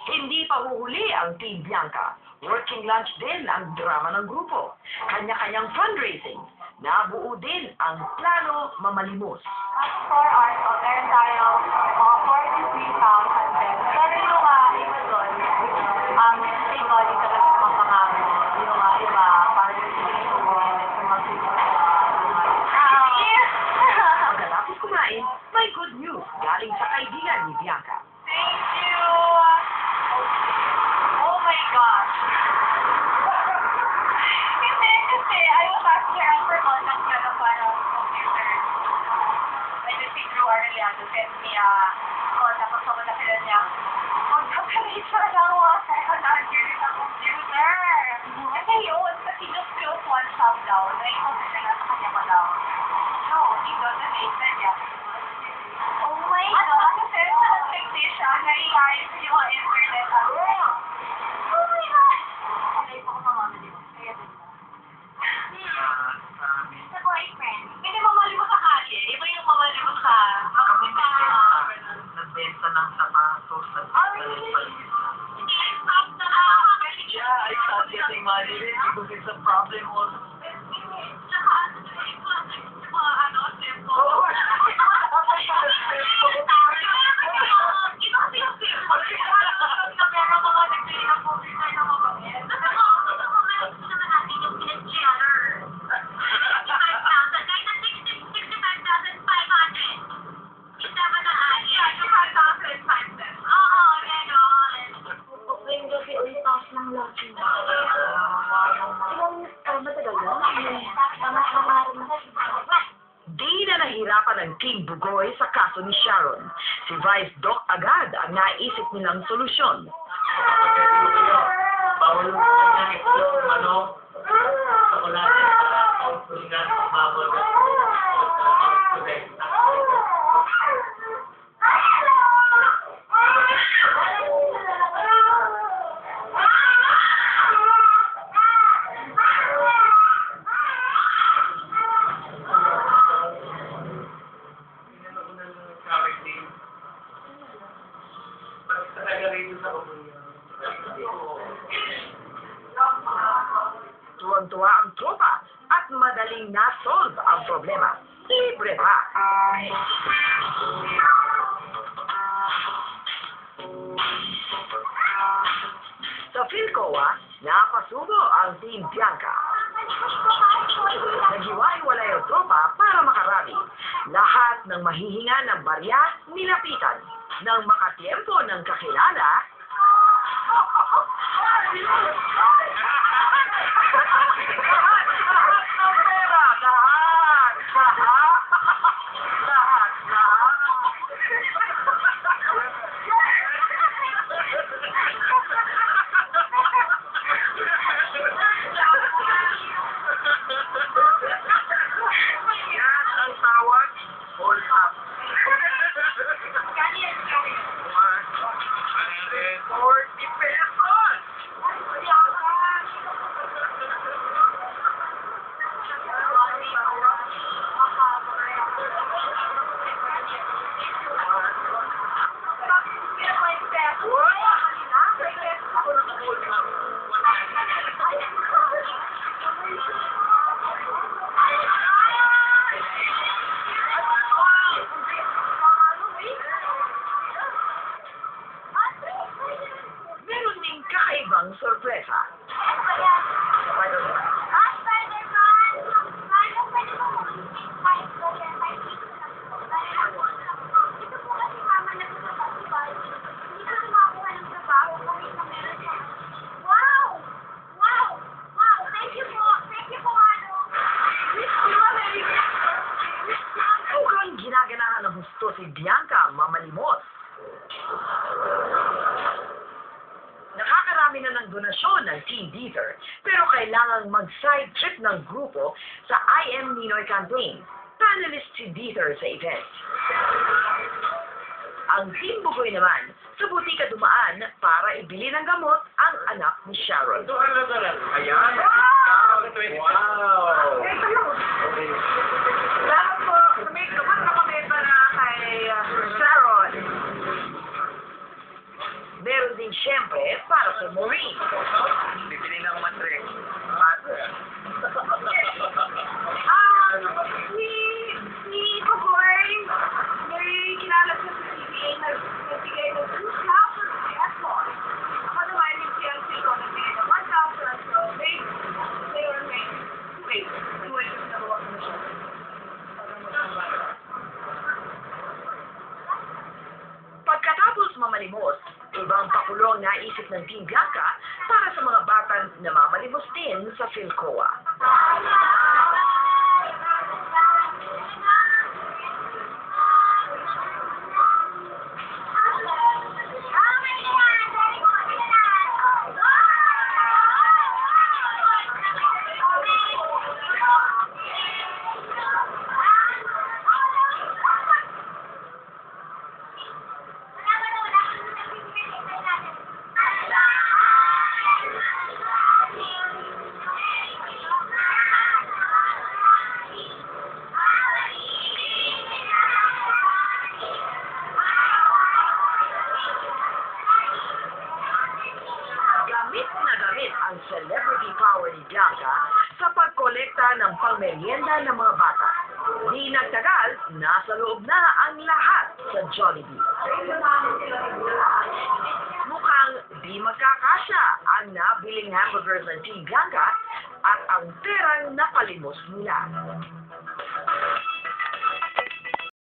Hindi pa huhuli ang Team Bianca. Working lunch din ang drama ng grupo. Kanya-kanyang fundraising. Nabuo din ang plano mamalimos. At for art, meron tayong 43,000 pesos. Pero yung iba doon, symbolic talaga sa mga pangako. Yung iba, para yung siguro mo, sa mag-siguro. Pagkatapos kumain, may good news galing sa kaibigan ni Bianca. Thank you! Oh my gosh! Kasi I was asking her for contact na ng parang computer. And then si Drew Arellano sent me contact ko sa sila niya. Mag-operate lang ako sa second-hand sa computer. Kasi yun, kasi just close one shop daw. Nai-consider na sa kanya pa daw. No, he doesn't make that yet. Oh my God! Kasi sa technician, nai-ayos yung mga internet. Oh my God! Okay, pa ko mamamali mo. Kaya din ba? Sa boyfriend. Hindi mamali mo sa kalye. Iba yung mamali mo sa... Nagbenta ng sapatos. Hindi, stop na lang. Yeah, I started getting money because it's a problem also. Tsaka yung mga simple. Oh, Ito kasi yung simple. Na meron mga nagbili ng computer na mabangit. Meron naman natin yung pinag-share. 65,000. Kahit na 65,500. Isa ba na ali? 5,000 5,000. Oo, ganon. Ngayong gabi, ulit ako ng laki na. Matagal yun? Tama-tama rin na. Di na nahirapan ang Team Bugoy sa kaso ni Sharon. Si Vice Doc agad ang naisip nilang solusyon. bawal na yung chocolate para tulingan bawal Tuwang-tuwa ang tropa at madaling na-solve ang problema. Libre pa. Sa Philcoa, napasubo ang Team Bianca. Naghiwa-hiwalay ang tropa para makarami. Lahat ng mahihinga ng barya, nilapitan. Nang makatiempo ng kakilala, meron ding kakaibang sorpresa. Mukhang ginaganahan ng gusto si Bianca mamalimos. Nakakarami na ng donasyon ng Team Dieter, pero kailangang mag-side trip ng grupo sa I Am Ninoy campaign. Panelist si Dieter sa event. Ang Team Bugoy naman, sa butika dumaan para ibili ng gamot ang anak ni Sharon. Ayan. Wow. Salamat po. May gamot na kami para kay Sharon. din siyempre para kay Maureen. Bibili ng matrix. Si Kokoy, may kilala sa PBA na nagbigay ng 2,000 pesos. Ako naman yung fiancé ko nagbigay ng 1,000. So, wait, nagawa ko na siya. Pagkatapos mamalimos, ibang pakulong naisip ng Team Bianca para sa mga batang namamalimos din sa Philcoa. Gamit ang celebrity power ni Bianca sa pagkolekta ng pangmeryenda ng mga bata. Di nagtagal, nasa loob na ang lahat sa Jollibee. Mukhang di magkakasya ang nabiling hamburgers ng Team Bianca at ang perang napalimos nila.